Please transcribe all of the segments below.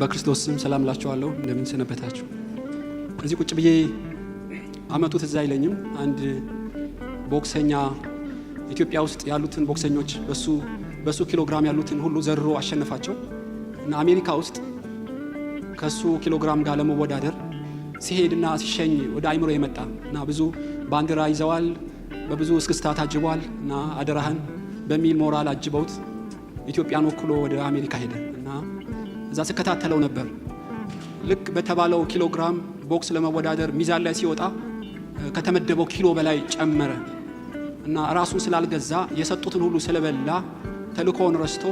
በክርስቶስ ስም ሰላም ላችኋለሁ። እንደምን ሰነበታችሁ? እዚህ ቁጭ ብዬ አመቱ ትዝ አይለኝም። አንድ ቦክሰኛ ኢትዮጵያ ውስጥ ያሉትን ቦክሰኞች በሱ ኪሎግራም ያሉትን ሁሉ ዘርሮ አሸነፋቸው እና አሜሪካ ውስጥ ከሱ ኪሎግራም ጋር ለመወዳደር ሲሄድና ሲሸኝ ወደ አይምሮ የመጣ እና ብዙ ባንዲራ ይዘዋል፣ በብዙ እስክስታ ታጅቧል እና አደራህን በሚል ሞራል አጅበውት ኢትዮጵያን ወክሎ ወደ አሜሪካ ሄደ እና እዛ ስከታተለው ነበር። ልክ በተባለው ኪሎግራም ቦክስ ለመወዳደር ሚዛን ላይ ሲወጣ ከተመደበው ኪሎ በላይ ጨመረ እና ራሱን ስላልገዛ የሰጡትን ሁሉ ስለበላ ተልኮውን ረስቶ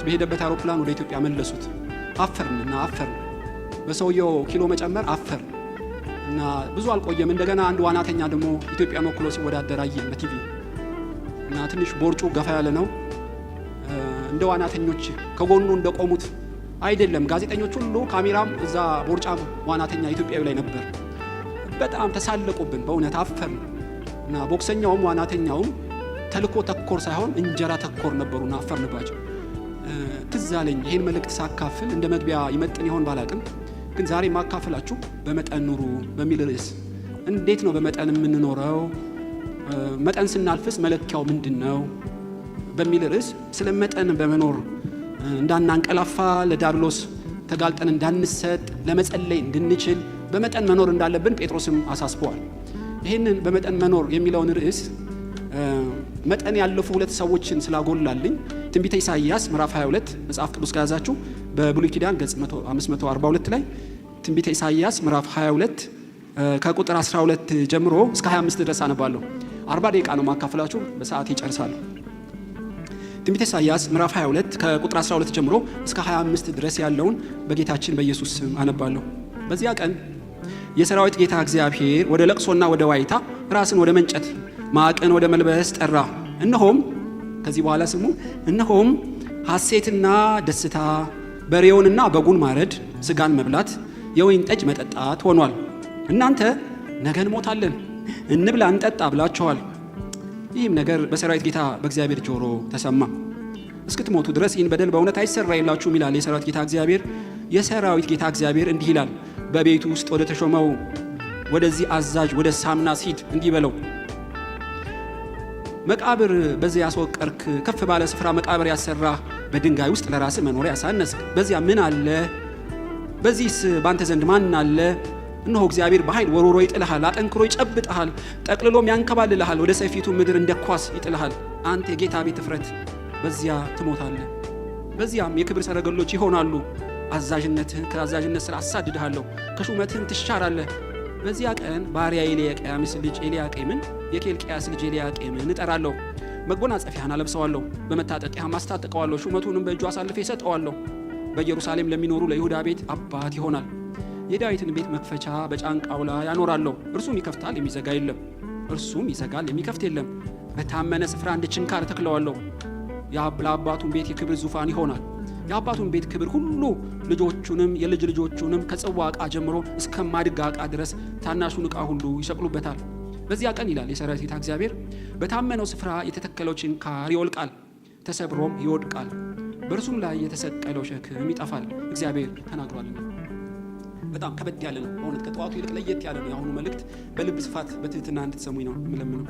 በሄደበት አውሮፕላን ወደ ኢትዮጵያ መለሱት። አፈርን በሰውየው ኪሎ መጨመር አፈር እና ብዙ አልቆየም። እንደገና አንድ ዋናተኛ ደግሞ ኢትዮጵያ ወክሎ ሲወዳደር አየን በቲቪ እና ትንሽ ቦርጩ ገፋ ያለ ነው። እንደ ዋናተኞች ከጎኑ እንደቆሙት አይደለም። ጋዜጠኞች ሁሉ ካሜራም እዛ ቦርጫ ዋናተኛ ኢትዮጵያዊ ላይ ነበር። በጣም ተሳለቁብን። በእውነት አፈር እና ቦክሰኛውም ዋናተኛውም ተልኮ ተኮር ሳይሆን እንጀራ ተኮር ነበሩና አፈርንባቸው። ትዝ አለኝ ይሄን መልእክት ሳካፍል እንደ መግቢያ ይመጥን ይሆን ባላቅም፣ ግን ዛሬ ማካፈላችሁ በመጠን ኑሩ በሚል ርዕስ እንዴት ነው በመጠን የምንኖረው፣ መጠን ስናልፍስ መለኪያው ምንድነው በሚል ርዕስ ስለ መጠን በመኖር እንዳናንቀላፋ፣ ለዲያብሎስ ተጋልጠን እንዳንሰጥ፣ ለመጸለይ እንድንችል በመጠን መኖር እንዳለብን ጴጥሮስም አሳስበዋል። ይህንን በመጠን መኖር የሚለውን ርዕስ መጠን ያለፉ ሁለት ሰዎችን ስላጎላልኝ ትንቢተ ኢሳይያስ ምዕራፍ 22 መጽሐፍ ቅዱስ ከያዛችሁ በብሉይ ኪዳን ገጽ 542 ላይ ትንቢተ ኢሳይያስ ምዕራፍ 22 ከቁጥር 12 ጀምሮ እስከ 25 ድረስ አነባለሁ። 40 ደቂቃ ነው ማካፈላችሁ፣ በሰዓት ይጨርሳለሁ። ትንቢተ ኢሳይያስ ምዕራፍ 22 ከቁጥር 12 ጀምሮ እስከ 25 ድረስ ያለውን በጌታችን በኢየሱስ ስም አነባለሁ። በዚያ ቀን የሰራዊት ጌታ እግዚአብሔር ወደ ለቅሶና ወደ ዋይታ፣ ራስን ወደ መንጨት፣ ማቅን ወደ መልበስ ጠራ። እነሆም ከዚህ በኋላ ስሙ፣ እነሆም ሐሴትና ደስታ፣ በሬውንና በጉን ማረድ፣ ስጋን መብላት፣ የወይን ጠጅ መጠጣት ሆኗል። እናንተ ነገ እንሞታለን እንብላ እንጠጣ ብላችኋል። ይህም ነገር በሰራዊት ጌታ በእግዚአብሔር ጆሮ ተሰማ። እስክትሞቱ ድረስ ይህን በደል በእውነት አይሰራይላችሁም ይላል የሰራዊት ጌታ እግዚአብሔር። የሰራዊት ጌታ እግዚአብሔር እንዲህ ይላል፣ በቤቱ ውስጥ ወደ ተሾመው ወደዚህ አዛዥ ወደ ሳምናስ ሂድ፣ እንዲህ በለው፣ መቃብር በዚያ ያስወቀርክ፣ ከፍ ባለ ስፍራ መቃብር ያሰራህ፣ በድንጋይ ውስጥ ለራስህ መኖሪያ ያሳነስክ፣ በዚያ ምን አለ? በዚህስ ባንተ ዘንድ ማን አለ? እነሆ እግዚአብሔር በኃይል ወሮሮ ይጥልሃል፣ አጠንክሮ ይጨብጥሃል፣ ጠቅልሎም ያንከባልልሃል፣ ወደ ሰፊቱ ምድር እንደ ኳስ ይጥልሃል። አንተ የጌታ ቤት እፍረት፣ በዚያ ትሞታለህ። በዚያም የክብር ሰረገሎች ይሆናሉ። አዛዥነትህን ከአዛዥነት ስራ አሳድድሃለሁ፣ ከሹመትህም ትሻራለህ። በዚያ ቀን ባሪያ የኤልያቄምስ ልጅ ኤልያቄምን፣ የኬልቅያስ ልጅ ኤልያቄምን እጠራለሁ። መጎናጸፊያህን አለብሰዋለሁ፣ በመታጠቂያህም አስታጥቀዋለሁ፣ ሹመቱንም በእጁ አሳልፌ እሰጠዋለሁ። በኢየሩሳሌም ለሚኖሩ ለይሁዳ ቤት አባት ይሆናል። የዳዊትን ቤት መክፈቻ በጫንቃው ላይ ያኖራለሁ። እርሱም ይከፍታል፣ የሚዘጋ የለም፣ እርሱም ይዘጋል፣ የሚከፍት የለም። በታመነ ስፍራ እንደ ችንካር ተክለዋለሁ። ለአባቱን ቤት የክብር ዙፋን ይሆናል። የአባቱን ቤት ክብር ሁሉ ልጆቹንም የልጅ ልጆቹንም ከጽዋ ዕቃ ጀምሮ እስከ ማድጋ ዕቃ ድረስ ታናሹን ዕቃ ሁሉ ይሰቅሉበታል። በዚያ ቀን ይላል የሰራዊት ጌታ እግዚአብሔር፣ በታመነው ስፍራ የተተከለው ችንካር ይወልቃል፣ ተሰብሮም ይወድቃል፣ በእርሱም ላይ የተሰቀለው ሸክም ይጠፋል። እግዚአብሔር ተናግሯልና። በጣም ከበድ ያለ ነው በእውነት፣ ከጠዋቱ ይልቅ ለየት ያለ ነው የአሁኑ መልእክት። በልብ ስፋት በትህትና እንድትሰሙኝ ነው የምለምነው።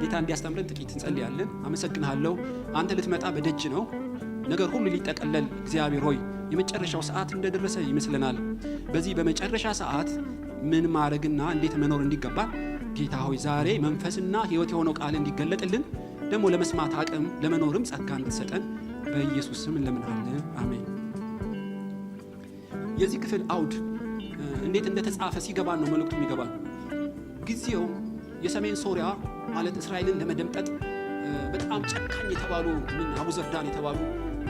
ጌታ እንዲያስተምረን ጥቂት እንጸልያለን። አመሰግንሃለሁ። አንተ ልትመጣ በደጅ ነው። ነገር ሁሉ ሊጠቀለል እግዚአብሔር ሆይ የመጨረሻው ሰዓት እንደደረሰ ይመስለናል። በዚህ በመጨረሻ ሰዓት ምን ማድረግና እንዴት መኖር እንዲገባ ጌታ ሆይ ዛሬ መንፈስና ሕይወት የሆነው ቃል እንዲገለጥልን፣ ደግሞ ለመስማት አቅም ለመኖርም ጸጋ እንድትሰጠን በኢየሱስ ስም እንለምናለን። አሜን። የዚህ ክፍል አውድ እንዴት እንደተጻፈ ሲገባን ነው መልእክቱ የሚገባን። ጊዜው የሰሜን ሶሪያ ማለት እስራኤልን ለመደምጠጥ በጣም ጨካኝ የተባሉ አቡዘርዳን የተባሉ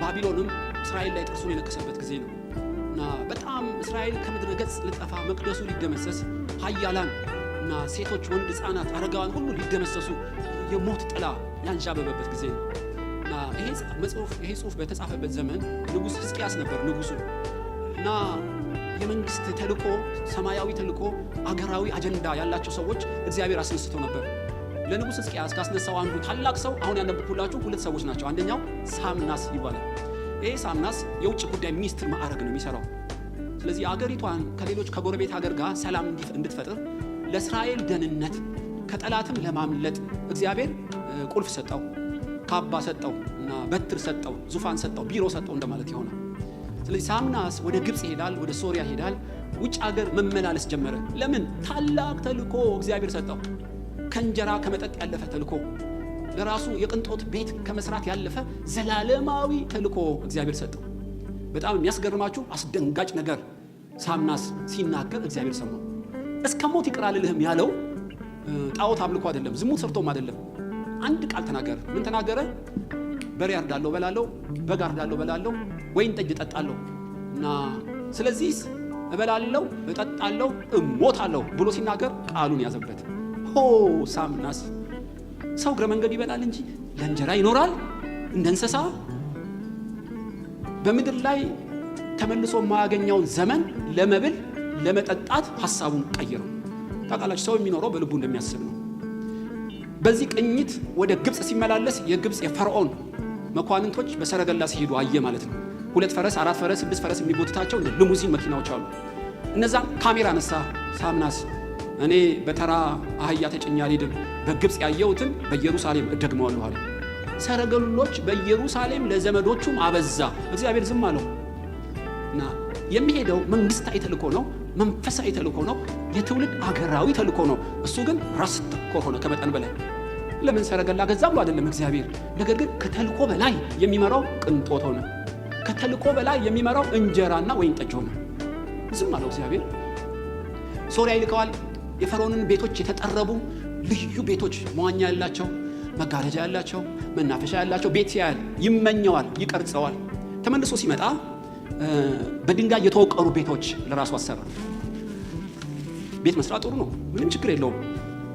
ባቢሎንም እስራኤል ላይ ጥርሱን የነከሰበት ጊዜ ነው እና በጣም እስራኤል ከምድረ ገጽ ልጠፋ፣ መቅደሱ ሊደመሰስ፣ ኃያላን እና ሴቶች፣ ወንድ፣ ሕፃናት፣ አረጋውያን ሁሉ ሊደመሰሱ የሞት ጥላ ያንዣበበበት ጊዜ ነው እና ይሄ ጽሑፍ በተጻፈበት ዘመን ንጉሥ ሕዝቅያስ ነበር ንጉሱ እና የመንግስት ተልኮ፣ ሰማያዊ ተልኮ፣ አገራዊ አጀንዳ ያላቸው ሰዎች እግዚአብሔር አስነስቶ ነበር። ለንጉሥ ሕዝቅያስ ካስነሳው አንዱ ታላቅ ሰው አሁን ያነበብኩላችሁ ሁለት ሰዎች ናቸው። አንደኛው ሳምናስ ይባላል። ይሄ ሳምናስ የውጭ ጉዳይ ሚኒስትር ማዕረግ ነው የሚሰራው። ስለዚህ አገሪቷን ከሌሎች ከጎረቤት ሀገር ጋር ሰላም እንድትፈጥር ለእስራኤል ደህንነት ከጠላትም ለማምለጥ እግዚአብሔር ቁልፍ ሰጠው፣ ካባ ሰጠው እና በትር ሰጠው፣ ዙፋን ሰጠው፣ ቢሮ ሰጠው እንደማለት ይሆናል። ስለዚህ ሳምናስ ወደ ግብጽ ይሄዳል፣ ወደ ሶሪያ ይሄዳል፣ ውጭ ሀገር መመላለስ ጀመረ። ለምን? ታላቅ ተልእኮ እግዚአብሔር ሰጠው። ከእንጀራ ከመጠጥ ያለፈ ተልእኮ፣ ለራሱ የቅንጦት ቤት ከመስራት ያለፈ ዘላለማዊ ተልእኮ እግዚአብሔር ሰጠው። በጣም የሚያስገርማችሁ አስደንጋጭ ነገር ሳምናስ ሲናገር እግዚአብሔር ሰማው። እስከ ሞት ይቅር አልልህም ያለው ጣዖት አምልኮ አይደለም፣ ዝሙት ሰርቶም አይደለም። አንድ ቃል ተናገረ። ምን ተናገረ? በሬ አርዳለሁ በላለሁ፣ በግ አርዳለሁ በላለሁ፣ ወይን ጠጅ እጠጣለሁ እና ስለዚህ እበላለሁ፣ እጠጣለሁ፣ እሞታለሁ ብሎ ሲናገር ቃሉን ያዘበት። ሳምናስ ሰው እግረ መንገድ ይበላል እንጂ ለእንጀራ ይኖራል? እንደ እንስሳ በምድር ላይ ተመልሶ የማያገኘውን ዘመን ለመብል ለመጠጣት ሐሳቡን ቀይረው። ታውቃላችሁ ሰው የሚኖረው በልቡ እንደሚያስብ ነው። በዚህ ቅኝት ወደ ግብጽ ሲመላለስ የግብጽ የፈርዖን መኳንንቶች በሰረገላ ሲሄዱ አየ ማለት ነው። 2 ፈረስ 4 ፈረስ 6 ፈረስ የሚጎትታቸው እንደ ልሙዚን መኪናዎች አሉ። እነዛ ካሜራ ነሳ ሳምናስ። እኔ በተራ አህያ ተጭኜ አልሄድም፣ በግብጽ ያየሁትን በኢየሩሳሌም እደግመዋለሁ አለ። ሰረገሎች በኢየሩሳሌም ለዘመዶቹም አበዛ። እግዚአብሔር ዝም አለው እና የሚሄደው መንግስታዊ ተልእኮ ነው፣ መንፈሳዊ ተልእኮ ነው፣ የትውልድ አገራዊ ተልእኮ ነው። እሱ ግን ራስ ተኮር ሆነ ከመጠን በላይ። ለምን ሰረገላ ገዛ ብሎ አይደለም እግዚአብሔር። ነገር ግን ከተልእኮ በላይ የሚመራው ቅንጦት ሆነ። ከተልእኮ በላይ የሚመራው እንጀራና ወይን ጠጅ ሆነ። ዝም አለው እግዚአብሔር። ሶሪያ ይልከዋል። የፈርዖንን ቤቶች የተጠረቡ ልዩ ቤቶች፣ መዋኛ ያላቸው፣ መጋረጃ ያላቸው፣ መናፈሻ ያላቸው ቤት ያያል፣ ይመኘዋል፣ ይቀርጸዋል። ተመልሶ ሲመጣ በድንጋይ የተወቀሩ ቤቶች ለራሱ አሰራ። ቤት መስራት ጥሩ ነው፣ ምንም ችግር የለውም።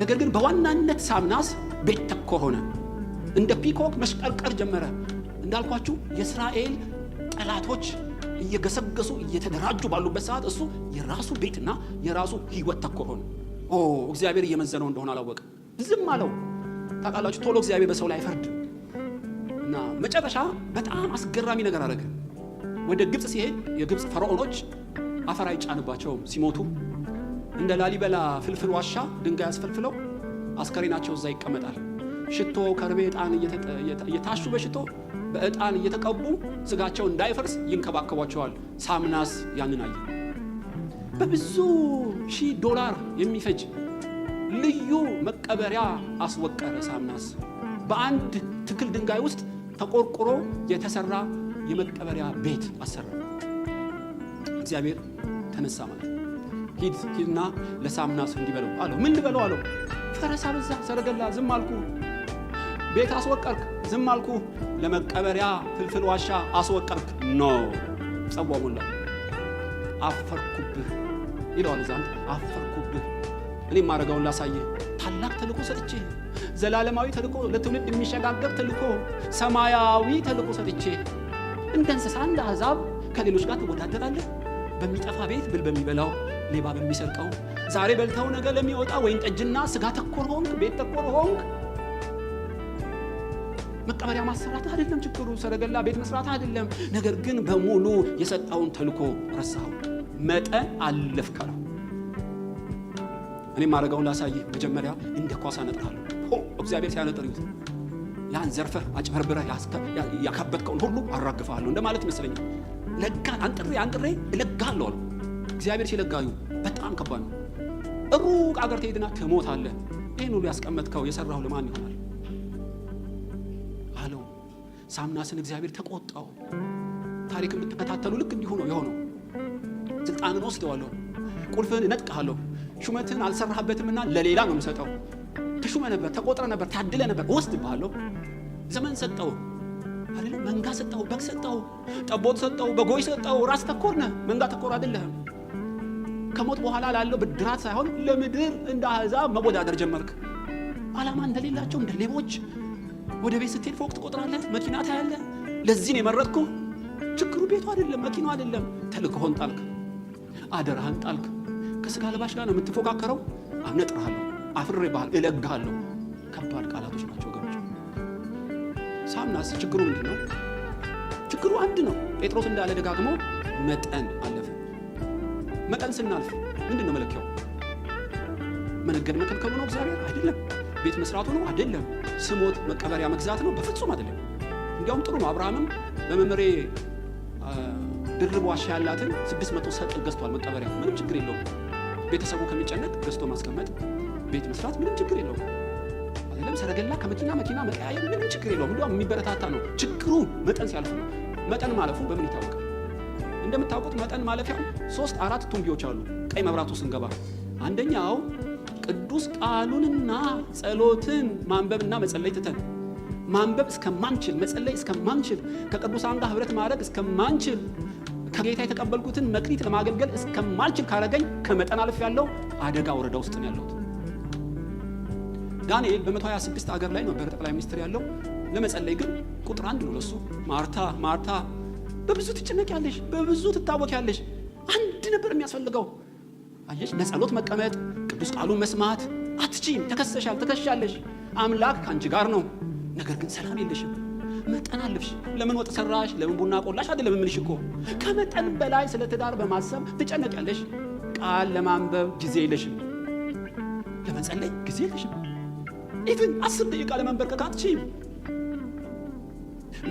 ነገር ግን በዋናነት ሳምናስ ቤት ተኮር ሆነ። እንደ ፒኮክ መሽቀርቀር ጀመረ። እንዳልኳችሁ የእስራኤል ጠላቶች እየገሰገሱ እየተደራጁ ባሉበት ሰዓት እሱ የራሱ ቤትና የራሱ ህይወት ተኮር ሆነ። እግዚአብሔር እየመዘነው እንደሆነ አላወቀም፣ ዝም አለው። ታውቃላችሁ ቶሎ እግዚአብሔር በሰው ላይ አይፈርድ እና መጨረሻ በጣም አስገራሚ ነገር አደረገ። ወደ ግብጽ ሲሄድ የግብጽ ፈርዖኖች አፈር አይጫንባቸውም ሲሞቱ። እንደ ላሊበላ ፍልፍል ዋሻ ድንጋይ አስፈልፍለው አስከሬናቸው እዛ ይቀመጣል። ሽቶ፣ ከርቤ፣ ዕጣን እየታሹ በሽቶ በዕጣን እየተቀቡ ስጋቸው እንዳይፈርስ ይንከባከቧቸዋል። ሳምናስ ያንን አየ። በብዙ $1000 የሚፈጅ ልዩ መቀበሪያ አስወቀረ ሳምናስ። በአንድ ትክል ድንጋይ ውስጥ ተቆርቆሮ የተሰራ የመቀበሪያ ቤት አሰራ። እግዚአብሔር ተነሳ ማለት ሂድና ለሳምናስ እንዲበለው አለው። ምን ልበለው አለው? ፈረስ አበዛ፣ ሰረገላ፣ ዝም አልኩ። ቤት አስወቀርክ፣ ዝም አልኩ። ለመቀበሪያ ፍልፍል ዋሻ አስወቀርክ፣ ኖ ጸዋ ሞላ። አፈርኩብህ ይለዋል ዛንት። አፈርኩብህ፣ እኔ ማረጋውን ላሳየህ። ታላቅ ተልእኮ ሰጥቼ፣ ዘላለማዊ ተልእኮ፣ ለትውልድ የሚሸጋገር ተልእኮ፣ ሰማያዊ ተልእኮ ሰጥቼ እንደ እንስሳ እንደ አሕዛብ ከሌሎች ጋር ትወዳደራለህ? በሚጠፋ ቤት ብል በሚበላው ሌባ በሚሰርቀው ዛሬ በልተው ነገ ለሚወጣ ወይን ጠጅና ስጋ ተኮር ሆንክ፣ ቤት ተኮር ሆንክ። መቀበሪያ ማሰራት አይደለም ችግሩ፣ ሰረገላ ቤት መስራት አይደለም። ነገር ግን በሙሉ የሰጠውን ተልእኮ ረሳኸው፣ መጠን አለፍከው። እኔ ማረጋውን ላሳይህ። መጀመሪያ እንደ ኳስ አነጥራለሁ። እግዚአብሔር ሲያነጥር ይሁት ያን ዘርፈህ አጭበርብረህ ያካበትከውን ሁሉ አራግፈሃለሁ እንደማለት ይመስለኛል። ለጋን አንጥሬ እለጋለሁ አሉ። እግዚአብሔር ሲለጋዩ በጣም ከባድ ነው። ሩቅ አገር ትሄድና ትሞታለህ። ይህን ሁሉ ያስቀመጥከው የሰራው ለማን ይሆናል አለው። ሳምናስን እግዚአብሔር ተቆጣው። ታሪክ የምትከታተሉ ልክ እንዲሁ ነው የሆነው። ስልጣንን ወስደዋለሁ፣ ቁልፍህን እነጥቀሃለሁ፣ ሹመትን አልሰራህበትምና ለሌላ ነው የምሰጠው። ተሹመ ነበር፣ ተቆጥረ ነበር፣ ታድለ ነበር፣ ወስድብሃለሁ። ዘመን ሰጠው አይደል? መንጋ ሰጠው፣ በግ ሰጠው፣ ጠቦት ሰጠው፣ በጎይ ሰጠው። ራስ ተኮር ነህ፣ መንጋ ተኮር አይደለህም። ከሞት በኋላ ላለው ብድራት ሳይሆን ለምድር እንደ አሕዛብ መወዳደር ጀመርክ። ዓላማ እንደሌላቸው እንደ ሌቦች ወደ ቤት ስትሄድ ፎቅ ትቆጥራለህ፣ መኪና ታያለህ። ለዚህ ነው የመረጥኩህ። ችግሩ ቤቱ አይደለም፣ መኪናው አይደለም። ተልእኮህን ጣልክ፣ አደራህን ጣልክ። ከስጋ ለባሽ ጋር ነው የምትፎካከረው። አነጥርሃለሁ፣ አፍሬ ባህል እለግሃለሁ። ከባድ ቃላቶች ናቸው ወገኖች። ሳምናስ ችግሩ ምንድን ነው? ችግሩ አንድ ነው። ጴጥሮስ እንዳለ ደጋግሞ መጠን አለፈ። መጠን ስናልፍ ምንድን ነው መለኪያው? መነገድ መከልከሉ ነው እግዚአብሔር? አይደለም። ቤት መስራቱ ነው? አይደለም። ስሞት መቀበሪያ መግዛት ነው? በፍጹም አይደለም። እንዲያውም ጥሩ ነው። አብርሃምም በመምሬ ድርብ ዋሻ ያላትን 600 ሰቅል ገዝቷል መቀበሪያ። ምንም ችግር የለውም። ቤተሰቡ ከሚጨነቅ ገዝቶ ማስቀመጥ ቤት መስራት ምንም ችግር የለውም። አይደለም። ሰረገላ ከመኪና መኪና መቀያየር ምንም ችግር የለውም። እንዲያውም የሚበረታታ ነው። ችግሩ መጠን ሲያልፍ ነው። መጠን ማለፉ በምን ይታወቃል? እንደምታውቁት መጠን ማለፊያው 3-4 ቱንቢዎች አሉ። ቀይ መብራቱ ስንገባ አንደኛው ቅዱስ ቃሉንና ጸሎትን ማንበብና መጸለይ ትተን ማንበብ እስከማንችል መጸለይ እስከማንችል ከቅዱሳን ጋር ህብረት ማድረግ እስከማንችል ከጌታ የተቀበልኩትን መክሊት ለማገልገል እስከማልችል ካረገኝ ከመጠን አልፍ ያለው አደጋ ወረዳ ውስጥ ነው ያለሁት። ዳንኤል በ126 ሀገር ላይ ነበር ጠቅላይ ሚኒስትር ያለው። ለመጸለይ ግን ቁጥር 1 ነው ለሱ። ማርታ በብዙ ትጨነቂያለሽ፣ በብዙ ትታወቂያለሽ። አንድ ነበር የሚያስፈልገው። አየሽ፣ ለጸሎት መቀመጥ፣ ቅዱስ ቃሉን መስማት አትችይም። ተከሻለሽ። አምላክ ካንቺ ጋር ነው። ነገር ግን ሰላም የለሽም። መጠን አለፍሽ። ለምን ወጥ ሰራሽ፣ ለምን ቡና ቆላሽ አይደለም የምልሽ እኮ። ከመጠን በላይ ስለ ትዳር በማሰብ ትጨነቂያለሽ። ቃል ለማንበብ ጊዜ የለሽም። ለመጸለይ ጊዜ የለሽም። ኢቭን 10 ደቂቃ ለመንበርከክ አትችይም።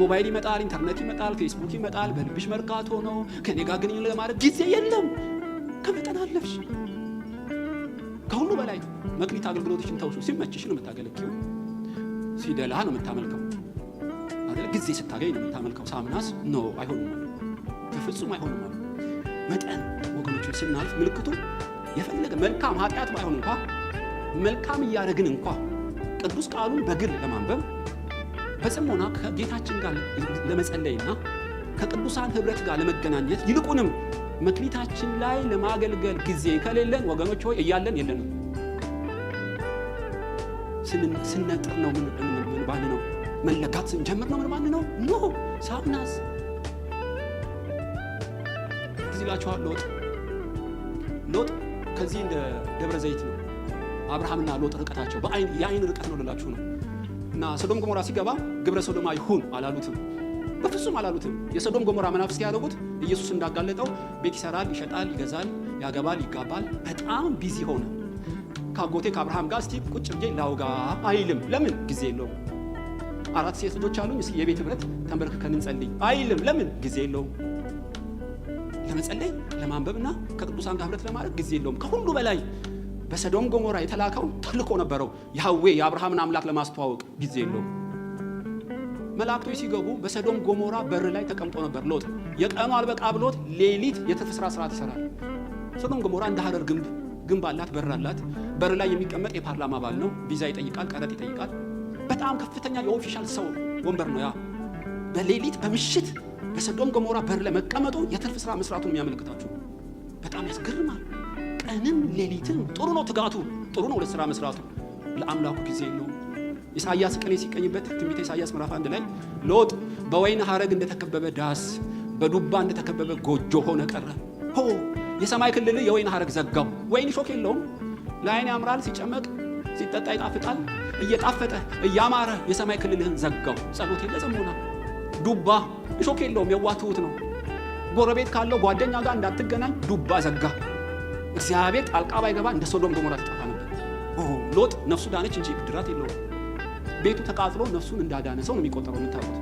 ሞባይል ይመጣል፣ ኢንተርኔት ይመጣል፣ ፌስቡክ ይመጣል። በልብሽ መርካቶ ነው። ከኔ ጋር ግንኙነት ለማድረግ ጊዜ የለም። ከመጠን አለፍሽ። ከሁሉ በላይ መክሊት አገልግሎትሽን ተውሹ። ሲመችሽ ነው የምታገለግዪው። ሲደላ ነው የምታመልከው አይደል? ጊዜ ስታገኝ ነው የምታመልከው። ሳምናስ ነው አይሆንም፣ በፍጹም አይሆንም። መጠን ወገኖች ስናልፍ ምልክቱ የፈለገ መልካም ኃጢአት ባይሆን እንኳ መልካም እያደረግን እንኳ ቅዱስ ቃሉን በግል ለማንበብ በጽሞና ከጌታችን ጋር ለመጸለይና ከቅዱሳን ህብረት ጋር ለመገናኘት ይልቁንም መክሊታችን ላይ ለማገልገል ጊዜ ከሌለን ወገኖች ሆይ እያለን የለንም። ስንነጥር ነው ምን ባን ነው መለካት ስንጀምር ነው ምን ባን ነው ኖ ሳምናስ እዚህ ላችኋል። ሎጥ ከዚህ እንደ ደብረ ዘይት ነው። አብርሃምና ሎጥ ርቀታቸው የአይን ርቀት ነው ልላችሁ ነው። እና ሶዶም ገሞራ ሲገባ ግብረ ሶዶማ ይሁን አላሉትም፣ በፍጹም አላሉትም። የሶዶም ገሞራ መናፍስት ያደረጉት ኢየሱስ እንዳጋለጠው ቤት ይሰራል፣ ይሸጣል፣ ይገዛል፣ ያገባል፣ ይጋባል። በጣም ቢዚ ሆነ። ካጎቴ ከአብርሃም ጋር እስቲ ቁጭ ብዬ ላውጋ አይልም። ለምን? ጊዜ የለውም። 4 ሴት ልጆች አሉኝ፣ እስቲ የቤት ህብረት ተንበርክከን እንጸልይ አይልም። ለምን? ጊዜ የለውም። ለመጸለይ ለማንበብና ከቅዱሳን ጋር ህብረት ለማድረግ ጊዜ የለውም። ከሁሉ በላይ በሰዶም ገሞራ የተላከው ተልኮ ነበረው፣ ያህዌ የአብርሃምን አምላክ ለማስተዋወቅ። ጊዜ የለውም። መላእክቶች ሲገቡ በሰዶም ገሞራ በር ላይ ተቀምጦ ነበር ሎጥ። የቀኑ አልበቃ ብሎት ሌሊት የትርፍ ስርዓት ይሰራል። ሰዶም ገሞራ እንደ ሀረር ግንብ አላት፣ በር አላት። በር ላይ የሚቀመጥ የፓርላማ አባል ነው። ቪዛ ይጠይቃል፣ ቀረጥ ይጠይቃል። በጣም ከፍተኛ የኦፊሻል ሰው ወንበር ነው ያ። በሌሊት በምሽት በሰዶም ገሞራ በር ላይ መቀመጡ የትርፍ ስራ መስራቱን የሚያመለክታችሁ በጣም ያስገርማል። ቀንም ሌሊትም ጥሩ ነው፣ ትጋቱ ጥሩ ነው፣ ለስራ መስራቱ። ለአምላኩ ጊዜ የለውም። ኢሳይያስ ቅኔ ሲቀኝበት ትንቢተ ኢሳይያስ ምዕራፍ 1 ላይ ሎጥ በወይን ሐረግ እንደተከበበ ዳስ በዱባ እንደተከበበ ጎጆ ሆነ ቀረ። የሰማይ ክልል የወይን ሐረግ ዘጋው። ወይን ሾክ የለውም፣ ለዓይን ያምራል፣ ሲጨመቅ ሲጠጣ ይጣፍጣል። እየጣፈጠ እያማረ የሰማይ ክልልህን ዘጋው። ጸሎት የለ ጽሞና። ዱባ ሾክ የለውም፣ የዋትሁት ነው። ጎረቤት ካለው ጓደኛ ጋር እንዳትገናኝ ዱባ ዘጋ። እግዚአብሔር ጣልቃ ባይገባ እንደ ሶዶም ገሞራ ተጣጣ ነበር። ሎጥ ነፍሱ ዳነች እንጂ ብድራት የለውም። ቤቱ ተቃጥሎ ነፍሱን እንዳዳነ ሰው ነው የሚቆጠረው። የምታውቁት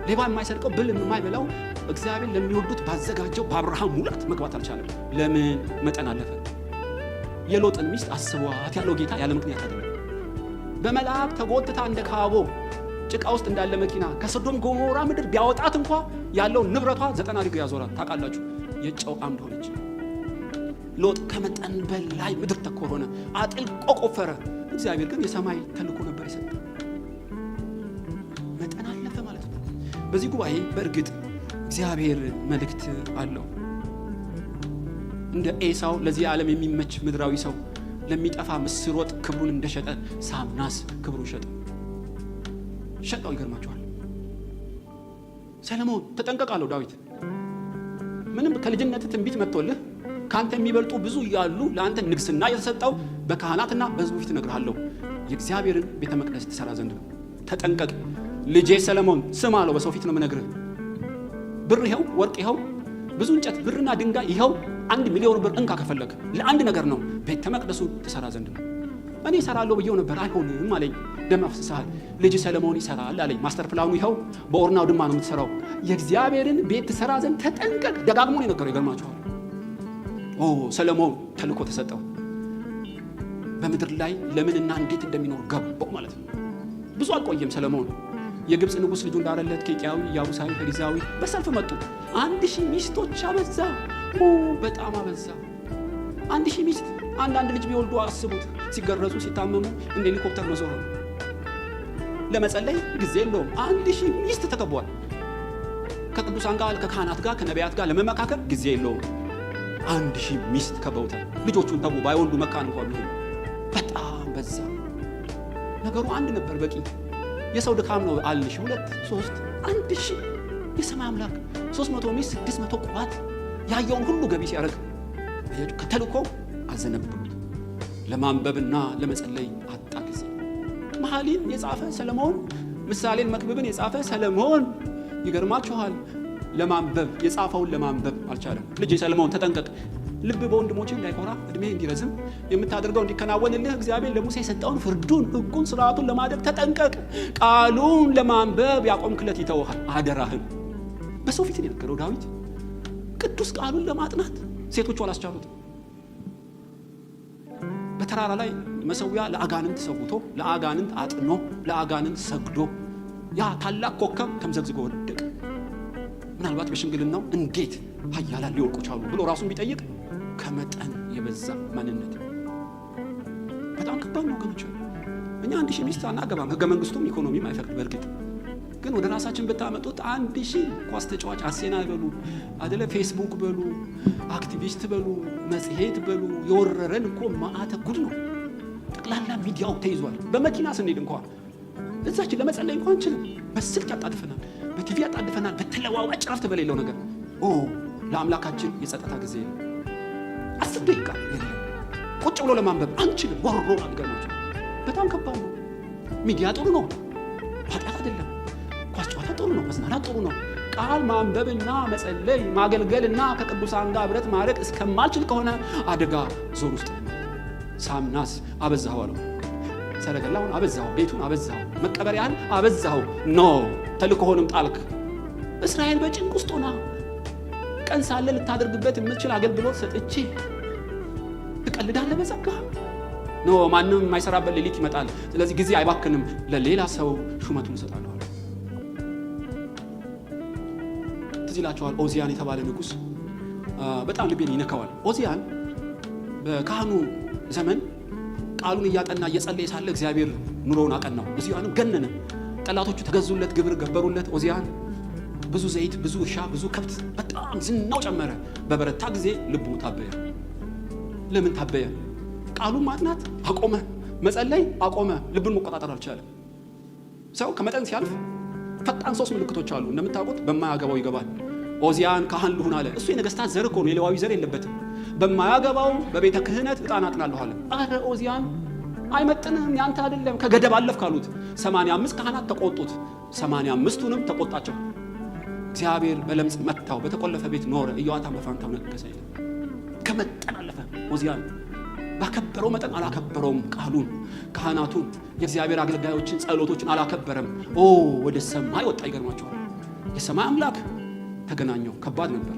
ሌባ የማይሰርቀው ብል የማይበላው እግዚአብሔር ለሚወዱት ባዘጋጀው በአብርሃም ሙላት መግባት አልቻለም። ለምን? መጠን አለፈ። የሎጥን ሚስት አስቧት ያለው ጌታ ያለ ምክንያት አይደለም። በመልአክ ተጎትታ እንደ ካቦ ጭቃ ውስጥ እንዳለ መኪና ከሶዶም ገሞራ ምድር ቢያወጣት እንኳ ያለው ንብረቷ 90 ዲግሪ ያዞራል። ታውቃላችሁ፣ የጨው አምድ ሆነች። ሎጥ ከመጠን በላይ ምድር ተኮር ሆነ፣ አጥልቆ ቆፈረ። እግዚአብሔር ግን የሰማይ ተልእኮ ነበር የሰጠው። መጠን አለፈ ማለት ነው። በዚህ ጉባኤ በእርግጥ እግዚአብሔር መልእክት አለው። እንደ ኤሳው ለዚህ ዓለም የሚመች ምድራዊ ሰው ለሚጠፋ ምስር ወጥ ክብሩን እንደሸጠ ሳምናስ ክብሩን ሸጠው። ይገርማችኋል። ሰለሞን ተጠንቀቃለሁ። ዳዊት ምንም ከልጅነት ትንቢት መጥቶልህ ካንተ የሚበልጡ ብዙ ያሉ ለአንተ ንግስና የተሰጠው በካህናትና በሕዝቡ ፊት እነግርሃለሁ የእግዚአብሔርን ቤተ መቅደስ ትሰራ ዘንድ ነው። ተጠንቀቅ ልጄ ሰለሞን፣ ስም አለው። በሰው ፊት ነው የምነግርህ። ብር ይኸው፣ ወርቅ ይኸው፣ ብዙ እንጨት ብርና ድንጋይ ይኸው፣ 1 ሚሊዮን ብር እንካ ከፈለግ ለአንድ ነገር ነው፣ ቤተ መቅደሱ ትሰራ ዘንድ ነው። እኔ እሰራለሁ ብዬው ነበር፣ አይሆንም አለኝ። ደም አፍስሰሃል፣ ልጅ ሰለሞን ይሰራል አለኝ። ማስተር ፕላኑ ይኸው፣ በኦርናው ድማ ነው የምትሰራው። የእግዚአብሔርን ቤት ትሰራ ዘንድ ተጠንቀቅ፣ ደጋግሞ ነው የነገረው። ይገርማችኋል። ሰለሞን ተልኮ ተሰጠው። በምድር ላይ ለምንና እንዴት እንደሚኖር ገባው ማለት ነው። ብዙ አልቆየም ሰለሞን። የግብፅ ንጉሥ ልጁ እንዳረለት ኬጢያዊ፣ ያቡሳዊ፣ ፈሪዛዊ በሰልፍ መጡ። 1000 ሚስቶች አበዛ። በጣም አበዛ። 1000 ሚስት። አንዳንድ ልጅ ቢወልዱ አስቡት። ሲገረዙ ሲታመሙ እንደ ሄሊኮፕተር መዞር ነው። ለመጸለይ ጊዜ የለውም። 1000 ሚስት ተከቧል። ከቅዱሳን ጋር፣ ከካህናት ጋር፣ ከነቢያት ጋር ለመመካከል ጊዜ የለውም። 1000 ሚስት ከበውታል። ልጆቹን ተው ባይወልዱ መካን እንኳን ቢሆኑ በጣም በዛ። ነገሩ አንድ ነበር በቂ። የሰው ድካም ነው። 1 2 3 1000 የሰማይ አምላክ 300 ሚስት 600 ቁባት ያየውን ሁሉ ገቢ ሲያደርግ ከተልኮ አዘነብሉት። ለማንበብና ለመጸለይ አጣ ጊዜ። መኃልይን የጻፈ ሰለሞን፣ ምሳሌን መክብብን የጻፈ ሰለሞን ይገርማችኋል፣ ለማንበብ የጻፈውን ለማንበብ አልቻለም። ልጅ ሰለሞን ተጠንቀቅ፣ ልብ በወንድሞች እንዳይኮራ፣ እድሜ እንዲረዝም፣ የምታደርገው እንዲከናወንልህ እግዚአብሔር ለሙሴ የሰጠውን ፍርዱን፣ ሕጉን፣ ስርዓቱን ለማድረግ ተጠንቀቅ። ቃሉን ለማንበብ ያቆምክለት ይተውሃል፣ አደራህን። በሰው ፊት የነገረው ዳዊት ቅዱስ ቃሉን ለማጥናት ሴቶቹ አላስቻሉት። በተራራ ላይ መሰዊያ ለአጋንንት ሰውቶ፣ ለአጋንንት አጥኖ፣ ለአጋንንት ሰግዶ ያ ታላቅ ኮከብ ተምዘግዝጎ ወደቀ። ምናልባት በሽምግልናው እንዴት ኃያላን ሊወድቁ ቻሉ ብሎ ራሱን ቢጠይቅ ከመጠን የበዛ ማንነት በጣም ከባድ ነው ወገኖች። እኛ 1000 ሚስት አናገባም፣ ህገ መንግስቱም ኢኮኖሚም አይፈቅድ። በእርግጥ ግን ወደ ራሳችን ብታመጡት 1000 ኳስ ተጫዋች አርሴናል በሉ አይደለ፣ ፌስቡክ በሉ፣ አክቲቪስት በሉ፣ መጽሔት በሉ፣ የወረረን እኮ ማአተ ጉድ ነው። ጠቅላላ ሚዲያው ተይዟል። በመኪና ስንሄድ እንኳን እዛችን ለመጸለይ እንኳን አንችልም። በስልክ ያጣድፈናል፣ በቲቪ ያጣድፈናል፣ በተለዋዋጭ ረፍት በሌለው ነገር። ለአምላካችን የጸጥታ ጊዜ ነው። 10 ደቂቃ የለም ቁጭ ብሎ ለማንበብ አንችልም። ወሮ አልገርማችሁ፣ በጣም ከባድ ነው። ሚዲያ ጥሩ ነው፣ ኃጢአት አይደለም። ኳስ ጨዋታ ጥሩ ነው፣ መዝናናት ጥሩ ነው። ቃል ማንበብና መጸለይ ማገልገልና ከቅዱሳን ጋር ህብረት ማድረግ እስከማልችል ከሆነ አደጋ ዞን ውስጥ ሳምናስ አበዛኸው አለው። ሰረገላውን አበዛኸው፣ ቤቱን አበዛኸው፣ መቀበሪያን አበዛኸው። ኖ ተልእኮህንም ጣልክ። እስራኤል በጭንቅ ውስጥ ሆና ቀን ሳለ ልታደርግበት የምትችል አገልግሎት ሰጥቼ ትቀልዳለህ በጸጋ? ኖ ማንም የማይሰራበት ሌሊት ይመጣል። ስለዚህ ጊዜ አይባክንም፣ ለሌላ ሰው ሹመቱን እሰጣለሁ። ትዝ ይላችኋል ኦዚያን የተባለ ንጉሥ በጣም ልቤን ይነካዋል። ኦዚያን በካህኑ ዘመን ቃሉን እያጠና እየጸለየ ሳለ እግዚአብሔር ኑሮውን አቀናው። ኦዚያንም ገነነ። ጠላቶቹ ተገዙለት፣ ግብር ገበሩለት። ኦዚያን ብዙ ዘይት፣ ብዙ እርሻ፣ ብዙ ከብት፣ በጣም ዝናው ጨመረ። በበረታ ጊዜ ልቡ ታበየ። ለምን ታበየ? ቃሉን ማጥናት አቆመ፣ መጸለይ አቆመ። ልብን መቆጣጠር አልቻለም። ሰው ከመጠን ሲያልፍ ፈጣን 3 ምልክቶች አሉ እንደምታውቁት። በማያገባው ይገባል። ኦዚያን ካህን ልሁን አለ። እሱ የነገስታት ዘር እኮ ነው፣ የሌዋዊ ዘር የለበትም። በማያገባው በቤተ ክህነት ዕጣን አጥናለሁ አለ። አረ ኦዚያን አይመጥንም፣ ያንተ አይደለም፣ ከገደብ አለፍ ካሉት 85 ካህናት ተቆጡት። 85ቱንም ተቆጣቸው። እግዚአብሔር በለምጽ መታው፣ በተቆለፈ ቤት ኖረ። ኢዮአታም በፋንታው ነገሰ። ከመጠን አለፈ። ኦዚያን ባከበረው መጠን አላከበረውም። ቃሉን፣ ካህናቱን፣ የእግዚአብሔር አገልጋዮችን ጸሎቶችን አላከበረም። ወደ ሰማይ ወጣ። ይገርማቸዋል። የሰማይ አምላክ ተገናኘው። ከባድ ነበር።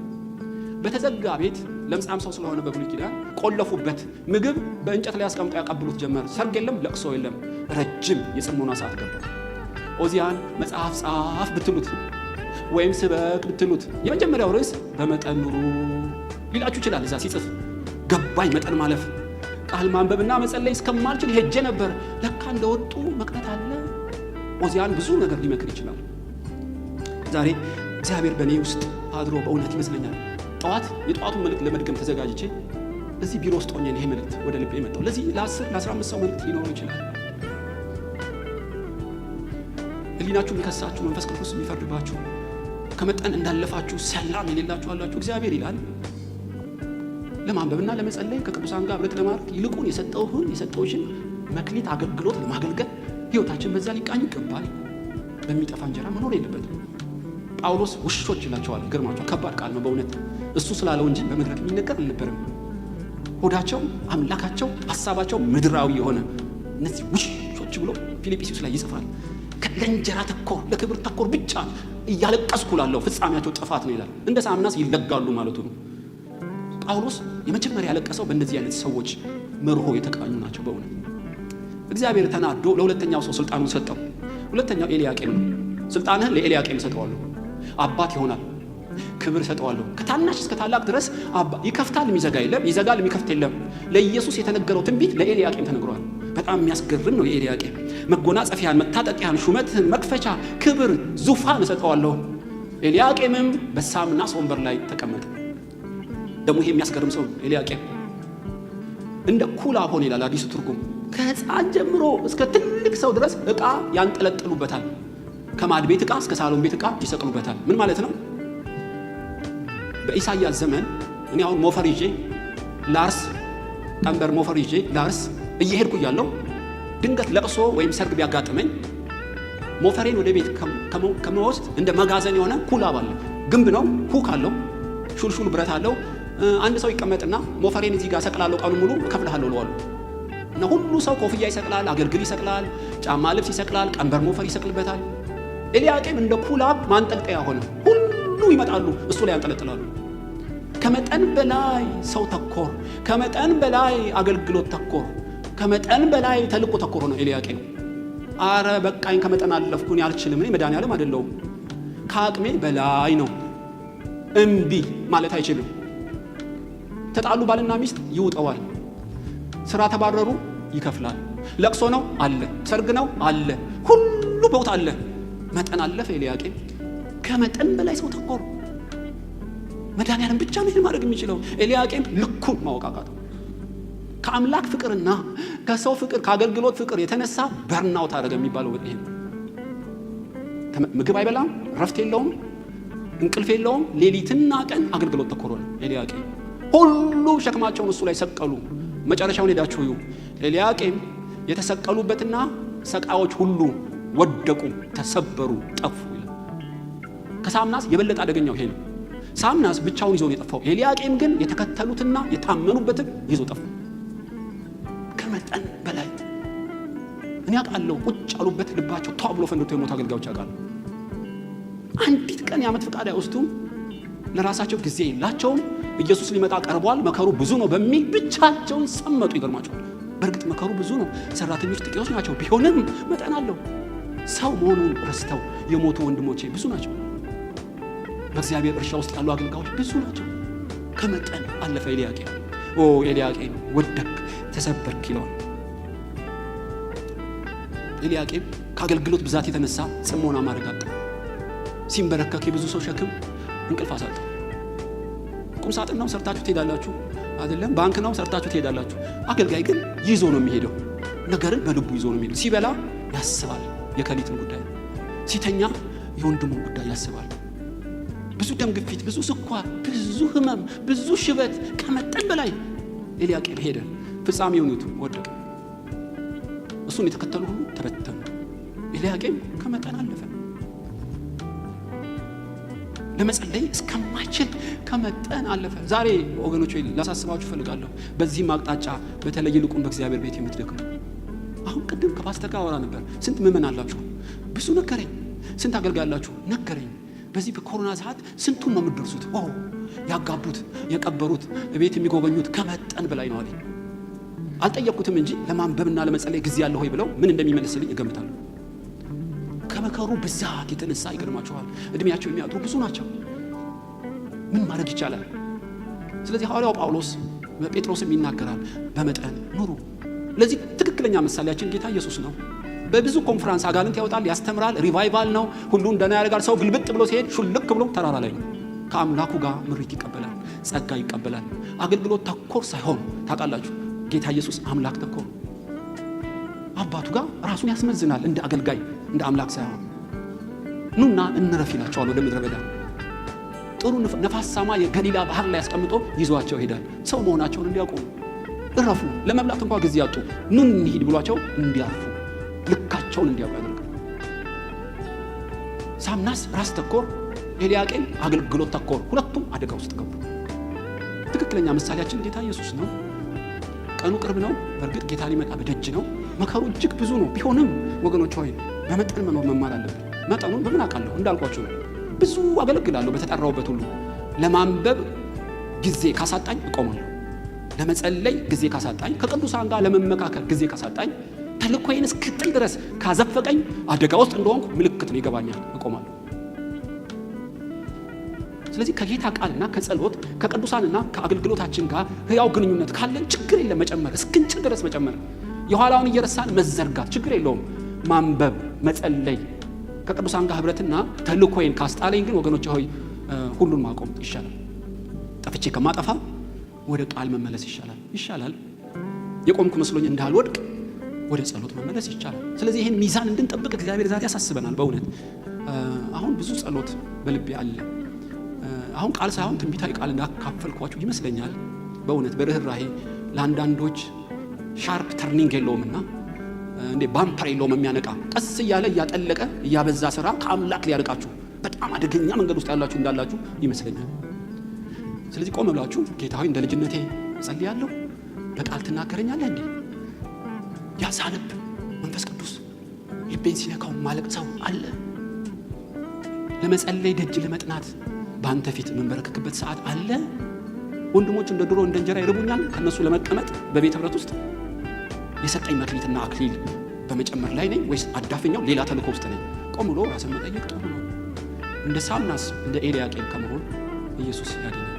በተዘጋ ቤት ለምጻም ሰው ስለሆነ በብሉይ ኪዳን ቆለፉበት። ምግብ በእንጨት ላይ አስቀምጠው ያቀብሉት ጀመር። ሰርግ የለም፣ ለቅሶ የለም። ረጅም የጽሞና ሰዓት ገባ። ኦዚያን መጽሐፍ ጻፍ ብትሉት ወይም ስበክ ብትሉት የመጀመሪያው ርዕስ በመጠን ኑሩ ሊላችሁ ይችላል። እዛ ሲጽፍ ገባኝ። መጠን ማለፍ፣ ቃል ማንበብና መጸለይ እስከማልችል ሄጄ ነበር። ለካ እንደወጡ መቅረት አለ። ኦዚያን ብዙ ነገር ሊመክር ይችላል። ዛሬ እግዚአብሔር በእኔ ውስጥ አድሮ በእውነት ይመስለኛል ጠዋት የጠዋቱን መልእክት ለመድገም ተዘጋጅቼ እዚህ ቢሮ ውስጥ ሆኜ ይሄ መልእክት ወደ ልቤ መጣው። ለዚህ ለ10 ለ15 ሰው መልእክት ሊኖረው ይችላል። ህሊናችሁ የሚከሳችሁ፣ መንፈስ ቅዱስ የሚፈርድባችሁ፣ ከመጠን እንዳለፋችሁ፣ ሰላም የሌላችሁ አላችሁ። እግዚአብሔር ይላል ለማንበብና ለመጸለይ ከቅዱሳን ጋር ህብረት ለማድረግ ይልቁን የሰጠውሽን መክሊት አገልግሎት ለማገልገል ህይወታችን በዛ ሊቃኝ ይገባል። በሚጠፋ እንጀራ መኖር የለበትም። ጳውሎስ ውሾች ይላቸዋል። ገርማቸው ከባድ ቃል ነው በእውነት እሱ ስላለው እንጂ በመድረክ የሚነገር አልነበረም። ሆዳቸው አምላካቸው ሐሳባቸው ምድራዊ የሆነ እነዚህ ውሾች ብሎ ፊልጵስዩስ ላይ ይጽፋል። ለእንጀራ ተኮር ለክብር ተኮር ብቻ እያለቀስኩ ላለው ፍጻሜያቸው ጥፋት ነው ይላል። እንደ ሳምናስ ይለጋሉ ማለቱ ነው። ጳውሎስ የመጀመሪያ ያለቀሰው በእነዚህ አይነት ሰዎች መርሆ የተቃኙ ናቸው። በእውነት እግዚአብሔር ተናዶ ለሁለተኛው ሰው ስልጣኑን ሰጠው። ሁለተኛው ኤልያቄም ነው። ስልጣንህን ለኤልያቄም ሰጠዋለሁ፣ አባት ይሆናል፣ ክብር ሰጠዋለሁ። ከታናሽ እስከ ታላቅ ድረስ ይከፍታል፣ የሚዘጋ የለም፣ ይዘጋል፣ የሚከፍት የለም። ለኢየሱስ የተነገረው ትንቢት ለኤልያቄም ተነግሯል። በጣም የሚያስገርም ነው። የኤልያቄም መጎናጸፊያን፣ መታጠቂያን፣ ሹመትህን፣ መክፈቻ፣ ክብር፣ ዙፋን እሰጠዋለሁ። ኤልያቄምም በሳምናስ ወንበር ላይ ተቀመጠ። ደግሞ ይሄ የሚያስገርም ሰው ኤልያቄም እንደ ኩላብ ሆነ ይላል አዲሱ ትርጉም። ከሕፃን ጀምሮ እስከ ትልቅ ሰው ድረስ ዕቃ ያንጠለጥሉበታል። ከማድ ቤት ዕቃ እስከ ሳሎን ቤት ዕቃ ይሰቅሉበታል። ምን ማለት ነው? በኢሳይያስ ዘመን እኔ አሁን ሞፈር ይዤ ላርስ፣ ቀንበር ሞፈር ይዤ ላርስ እየሄድኩ እያለሁ ድንገት ለቅሶ ወይም ሰርግ ቢያጋጥመኝ ሞፈሬን ወደ ቤት ከመወስድ እንደ መጋዘን የሆነ ኩላብ አለ። ግንብ ነው፣ ሁክ አለው፣ ሹልሹል ብረት አለው። አንድ ሰው ይቀመጥና ሞፈሬን እዚህ ጋር ሰቅላለሁ፣ ቀኑ ሙሉ እከፍልሃለሁ ለዋሉ እና ሁሉ ሰው ኮፍያ ይሰቅላል፣ አገልግል ይሰቅላል፣ ጫማ ልብስ ይሰቅላል፣ ቀንበር ሞፈር ይሰቅልበታል። ኤልያቄም እንደ ኩላብ ማንጠልጠያ ሆነ። ሁሉ ይመጣሉ፣ እሱ ላይ ያንጠለጥላሉ። ከመጠን በላይ ሰው ተኮር፣ ከመጠን በላይ አገልግሎት ተኮር፣ ከመጠን በላይ ተልቆ ተኮር ነው ኤልያቄም። አረ በቃኝ፣ ከመጠን አለፍኩኝ፣ አልችልም፣ እኔ መድኃኒዓለም አይደለሁም፣ ከአቅሜ በላይ ነው። እምቢ ማለት አይችልም። ተጣሉ ባልና ሚስት ይውጠዋል። ስራ ተባረሩ ይከፍላል። ለቅሶ ነው አለ፣ ሰርግ ነው አለ፣ ሁሉ ቦታ አለ። መጠን አለፈ ኤልያቄም። ከመጠን በላይ ሰው ተኮር። መድኃኒዓለም ብቻ ነው ይሄን ማድረግ የሚችለው። ኤልያቄም ልኩን ማወቃቃት ከአምላክ ፍቅርና ከሰው ፍቅር ከአገልግሎት ፍቅር የተነሳ በርናውት አደረገ የሚባለው ይሄ። ምግብ አይበላም፣ ረፍት የለውም፣ እንቅልፍ የለውም። ሌሊትና ቀን አገልግሎት ተኮር ነው ኤልያቄም። ሁሉ ሸክማቸውን እሱ ላይ ሰቀሉ። መጨረሻውን ሄዳችሁ እዩ። ኤልያቄም የተሰቀሉበትና ሰቃዮች ሁሉ ወደቁ፣ ተሰበሩ፣ ጠፉ ይላል። ከሳምናስ የበለጠ አደገኛው ይሄ ነው። ሳምናስ ብቻውን ይዞ ነው የጠፋው። ኤልያቄም ግን የተከተሉትና የታመኑበትን ይዞ ጠፋ። ከመጠን በላይ እኔ አውቃለሁ። ቁጭ ያሉበት ልባቸው ቷ ብሎ ፈንድቶ የሞቱ አገልጋዮች አውቃለሁ። አንዲት ቀን የዓመት ፍቃድ አይወስዱም። ለራሳቸው ጊዜ የላቸውም። ኢየሱስ ሊመጣ ቀርቧል፣ መከሩ ብዙ ነው በሚል ብቻቸውን ሰመጡ። ይገርማቸዋል። በእርግጥ መከሩ ብዙ ነው፣ ሰራተኞች ጥቂቶች ናቸው። ቢሆንም መጠን አለው። ሰው መሆኑን ረስተው የሞቱ ወንድሞቼ ብዙ ናቸው። በእግዚአብሔር እርሻ ውስጥ ያሉ አገልጋዮች ብዙ ናቸው። ከመጠን አለፈ ኤልያቄም። ኦ ኤልያቄም ወደቅ፣ ተሰበርክ ይለዋል። ኤልያቄም ከአገልግሎት ብዛት የተነሳ ጽሞና ማድረግ አጣ። ሲንበረከክ የብዙ ሰው ሸክም እንቅልፍ አሳጣ። ቁም ሳጥን ነው ሰርታችሁ ትሄዳላችሁ አይደለም፣ ባንክ ነው ሰርታችሁ ትሄዳላችሁ። አገልጋይ ግን ይዞ ነው የሚሄደው። ነገርን በልቡ ይዞ ነው የሚሄደው። ሲበላ ያስባል የከሊትን ጉዳይ፣ ሲተኛ የወንድሙን ጉዳይ ያስባል። ብዙ ደም ግፊት፣ ብዙ ስኳር፣ ብዙ ህመም፣ ብዙ ሽበት ከመጠን በላይ ኤልያቄም ሄደ። ፍጻሜውን ይቱ ወደቀ። እሱን የተከተሉ ሁሉ ተበተኑ። ኤልያቄም ከመጠን አለፈ። ለመጸለይ እስከማይችል ከመጠን አለፈ። ዛሬ ወገኖች ላሳስባችሁ ፈልጋለሁ። በዚህም አቅጣጫ በተለይ ይልቁን በእግዚአብሔር ቤት የምትደክሙ አሁን ቅድም ከፓስተር ጋር አወራ ነበር። ስንት ምዕመን አላችሁ? ብዙ ነገረኝ። ስንት አገልጋያላችሁ? ነገረኝ። በዚህ በኮሮና ሰዓት ስንቱን ነው የምትደርሱት? ያጋቡት፣ የቀበሩት፣ ቤት የሚጎበኙት ከመጠን በላይ ነው አለኝ። አልጠየቅኩትም እንጂ ለማንበብና ለመጸለይ ጊዜ ያለው ሆይ ብለው ምን እንደሚመልስልኝ እገምታለሁ። ከመከሩ ብዛት የተነሳ ይገርማቸዋል። እድሜያቸው የሚያጡ ብዙ ናቸው። ምን ማድረግ ይቻላል? ስለዚህ ሐዋርያው ጳውሎስ በጴጥሮስም ይናገራል፣ በመጠን ኑሩ። ለዚህ ትክክለኛ ምሳሌያችን ጌታ ኢየሱስ ነው። በብዙ ኮንፈረንስ አጋንንት ያወጣል፣ ያስተምራል፣ ሪቫይቫል ነው፣ ሁሉን ደህና ያደርጋል። ሰው ግልብጥ ብሎ ሲሄድ ሹልክ ብሎ ተራራ ላይ ነው። ከአምላኩ ጋር ምሪት ይቀበላል፣ ጸጋ ይቀበላል። አገልግሎት ተኮር ሳይሆን ታውቃላችሁ፣ ጌታ ኢየሱስ አምላክ ተኮር አባቱ ጋር ራሱን ያስመዝናል። እንደ አገልጋይ እንደ አምላክ ሳይሆን ኑና እንረፍ ይላቸዋል። ወደ ምድረ በዳ ጥሩ ነፋሳማ የገሊላ ባህር ላይ ያስቀምጦ ይዟቸው ይሄዳል። ሰው መሆናቸውን እንዲያውቁ፣ እረፉ፣ ለመብላት እንኳን ጊዜ ያጡ ኑን እንሂድ ብሏቸው እንዲያርፉ፣ ልካቸውን እንዲያውቁ ያደርጋል። ሳምናስ ራስ ተኮር፣ ኤልያቄም አገልግሎት ተኮር፣ ሁለቱም አደጋ ውስጥ ገቡ። ትክክለኛ ምሳሌያችን ጌታ ኢየሱስ ነው። ቀኑ ቅርብ ነው። በእርግጥ ጌታ ሊመጣ በደጅ ነው። መከሩ እጅግ ብዙ ነው። ቢሆንም ወገኖች ሆይ በመጠን መኖር መማር አለብን። መጠኑን በምን አውቃለሁ? እንዳልኳችሁ ነው። ብዙ አገለግላለሁ በተጠራውበት ሁሉ። ለማንበብ ጊዜ ካሳጣኝ እቆማለሁ። ለመጸለይ ጊዜ ካሳጣኝ፣ ከቅዱሳን ጋር ለመመካከል ጊዜ ካሳጣኝ፣ ተልእኮዬን እስክጥል ድረስ ካዘፈቀኝ አደጋ ውስጥ እንደሆንኩ ምልክት ነው፣ ይገባኛል፣ እቆማለሁ። ስለዚህ ከጌታ ቃልና ከጸሎት ከቅዱሳንና ከአገልግሎታችን ጋር ህያው ግንኙነት ካለን ችግር የለም መጨመር፣ እስክንችል ድረስ መጨመር። የኋላውን እየረሳን መዘርጋት ችግር የለውም። ማንበብ፣ መጸለይ፣ ከቅዱሳን ጋር ህብረትና ተልእኮዬን ካስጣለኝ ግን ወገኖች ሆይ ሁሉን ማቆም ይሻላል። ጠፍቼ ከማጠፋ ወደ ቃል መመለስ ይሻላል። የቆምኩ መስሎኝ እንዳልወድቅ ወደ ጸሎት መመለስ ይቻላል። ስለዚህ ይህን ሚዛን እንድንጠብቅ እግዚአብሔር ዛሬ ያሳስበናል። በእውነት አሁን ብዙ ጸሎት በልቤ አለ። አሁን ቃል ሳይሆን ትንቢታዊ ቃል እንዳካፈልኳችሁ ይመስለኛል። በእውነት በርህራሄ ለአንዳንዶች ሻርፕ ተርኒንግ የለውምና እንዴ ባምፐር የለውም የሚያነቃ ቀስ እያለ እያጠለቀ እያበዛ ስራ ከአምላክ ሊያርቃችሁ በጣም አደገኛ መንገድ ውስጥ ያላችሁ እንዳላችሁ ይመስለኛል። ስለዚህ ቆም ብላችሁ ጌታ ሆይ እንደ ልጅነቴ ጸልያለሁ፣ በቃል ትናገረኛለህ እንዴ? ያሳነብ መንፈስ ቅዱስ ልቤን ሲነካው ማለቅ ሰው አለ። ለመጸለይ ደጅ ለመጥናት በአንተ ፊት መንበረከክበት ሰዓት አለ። ወንድሞች እንደ ድሮ እንደ እንጀራ ይርቡኛል ከነሱ ለመቀመጥ በቤት ህብረት ውስጥ የሰጠኝ መክሊትና አክሊል በመጨመር ላይ ነኝ ወይስ አዳፍኛው ሌላ ተልእኮ ውስጥ ነኝ? ቆም ብሎ ራስን መጠየቅ ጥሩ ነው። እንደ ሳምናስ እንደ ኤልያቄም ከመሆን ኢየሱስ ያድነን።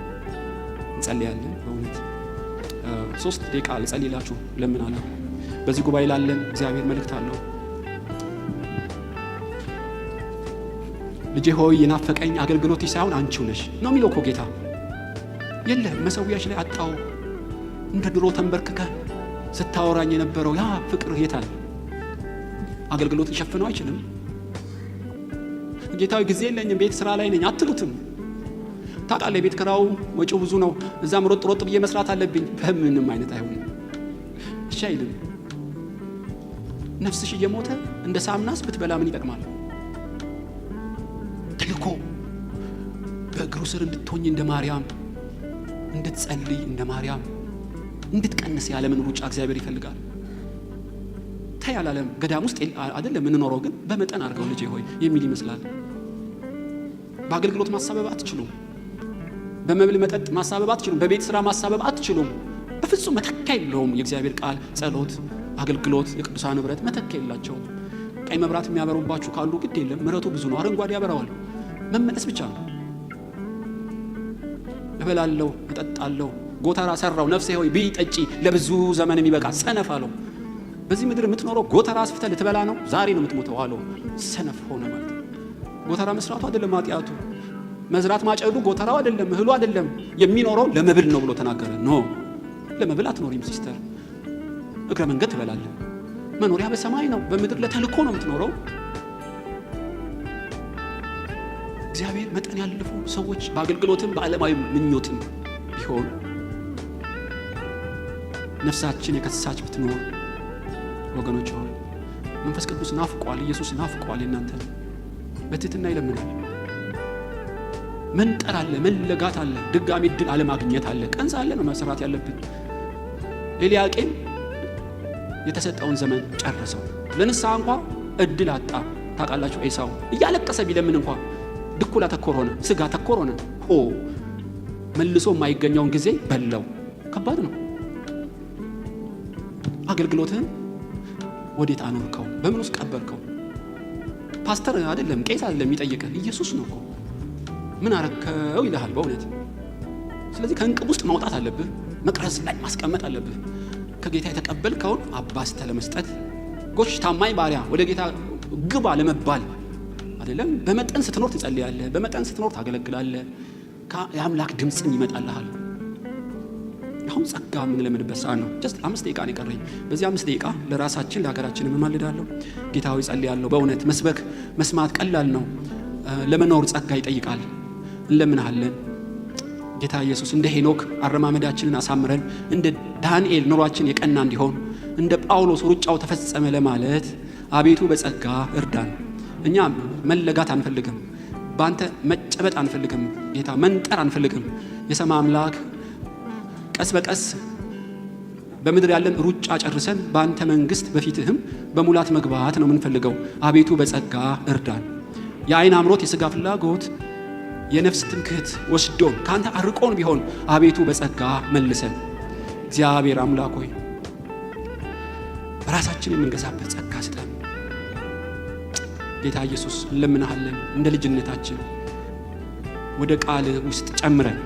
እንጸልያለን። በእውነት 3 ደቂቃ ልጸልይላችሁ ለምናለሁ። በዚህ ጉባኤ ላለን እግዚአብሔር መልእክት አለው። ልጄ ሆይ የናፈቀኝ አገልግሎትሽ ሳይሆን አንቺው ነሽ ነው የሚለው እኮ ጌታ። የለህም መሰዊያሽ ላይ አጣው። እንደ ድሮ ተንበርክከ ስታወራኝ የነበረው ያ ፍቅር የታል? አገልግሎት ሊሸፍነው አይችልም። ጌታዊ ጊዜ የለኝም ቤት ስራ ላይ ነኝ አትሉትም። ታውቃለህ የቤት ኪራዩ ወጪው ብዙ ነው፣ እዛም ሮጥ ብዬ መስራት አለብኝ። በምንም አይነት አይሆንም። እሺ አይልም። ነፍስሽ እየሞተ እንደ ሳምናስ ብትበላ ምን ይጠቅማል? ተልእኮ በእግሩ ስር እንድትሆኝ እንደ ማርያም እንድትጸልይ እንደ ማርያም እንድትቀንስ ያለምን ሩጫ እግዚአብሔር ይፈልጋል። ተይ አላለም። ገዳም ውስጥ አይደለም የምንኖረው፣ ግን በመጠን አድርገው ልጄ ሆይ የሚል ይመስላል። በአገልግሎት ማሳበብ አትችሉም። በመብል መጠጥ ማሳበብ አትችሉም። በቤት ስራ ማሳበብ አትችሉም። በፍጹም መተኪያ የለውም። የእግዚአብሔር ቃል፣ ጸሎት፣ አገልግሎት፣ የቅዱሳን ህብረት መተኪያ የላቸውም። ቀይ መብራት የሚያበሩባችሁ ካሉ ግድ የለም፣ ምሕረቱ ብዙ ነው። አረንጓዴ ያበራዋል። መመለስ ብቻ ነው። እበላለሁ፣ እጠጣለሁ፣ ጎተራ ሰራው፣ ነፍሴ ሆይ ብይ ጠጪ፣ ለብዙ ዘመን የሚበቃ ሰነፍ አለው። በዚህ ምድር የምትኖረው ጎተራ አስፍተህ ልትበላ ነው፣ ዛሬ ነው የምትሞተው አለው። ሰነፍ ሆነ ማለት ጎተራ መስራቱ አይደለም ኃጢአቱ፣ መዝራት ማጨዱ ጎተራው አይደለም፣ እህሉ አይደለም። የሚኖረው ለመብል ነው ብሎ ተናገረ። ኖ ለመብል አትኖሪም ሲስተር፣ እግረ መንገድ ትበላለህ። መኖሪያ በሰማይ ነው። በምድር ለተልእኮ ነው የምትኖረው። እግዚአብሔር መጠን ያለፉ ሰዎች በአገልግሎትም በዓለማዊ ምኞትም ቢሆን ነፍሳችን የከሳች ብትኖር ወገኖች ሆይ መንፈስ ቅዱስ ናፍቋል፣ ኢየሱስ ናፍቋል። እናንተ በትህትና ይለምናል። መንጠር አለ፣ መለጋት አለ፣ ድጋሚ እድል አለማግኘት አለ። ቀን ሳለ ነው መስራት ያለብን። ኤልያቄም የተሰጠውን ዘመን ጨረሰው። ለንስሐ እንኳን እድል አጣ። ታውቃላችሁ ኤሳው እያለቀሰ ቢለምን እንኳን ድኩላ ተኮር ሆነ፣ ስጋ ተኮር ሆነ። መልሶ የማይገኘውን ጊዜ በለው። ከባድ ነው። አገልግሎትህን ወዴት አኖርከው? በምን ውስጥ ቀበርከው? ፓስተር አይደለም ቄስ አይደለም የሚጠይቅህ፣ ኢየሱስ ነው እኮ። ምን አረከው ይልሃል በእውነት። ስለዚህ ከእንቅብ ውስጥ ማውጣት አለብህ፣ መቅረዝ ላይ ማስቀመጥ አለብህ። ከጌታ የተቀበልከውን አባስተ ለመስጠት ጎሽ ታማኝ ባሪያ ወደ ጌታ ግባ ለመባል አይደለም። በመጠን ስትኖር ትጸልያለህ፣ በመጠን ስትኖር ታገለግላለህ። የአምላክ ድምፅን ይመጣልሃል። አሁን ጸጋ የምንለምድበት ሰዓት ነው። ጀስት 5 ደቂቃ ነው የቀረኝ። በዚህ 5 ደቂቃ ለራሳችን ለሀገራችን እማልዳለሁ። ጌታ ሆይ ጸልያለሁ። በእውነት መስበክ መስማት ቀላል ነው። ለመኖር ጸጋ ይጠይቃል። እንለምንሃለን ጌታ ኢየሱስ። እንደ ሄኖክ አረማመዳችንን አሳምረን፣ እንደ ዳንኤል ኑሯችን የቀና እንዲሆን፣ እንደ ጳውሎስ ሩጫው ተፈጸመ ለማለት አቤቱ በጸጋ እርዳን። እኛ መለጋት አንፈልግም። በአንተ መጨበጥ አንፈልግም ጌታ፣ መንጠር አንፈልግም። የሰማይ አምላክ ቀስ በቀስ በምድር ያለን ሩጫ ጨርሰን በአንተ መንግስት በፊትህም በሙላት መግባት ነው የምንፈልገው። አቤቱ በጸጋ እርዳን። የአይን አምሮት፣ የሥጋ ፍላጎት፣ የነፍስ ትምክህት ወስዶን ካንተ አርቆን ቢሆን አቤቱ በጸጋ መልሰን። እግዚአብሔር አምላክ ሆይ በራሳችን የምንገዛበት ጸጋ ስጠን ጌታ ኢየሱስ። እንለምንሃለን እንደ ልጅነታችን ወደ ቃል ውስጥ ጨምረን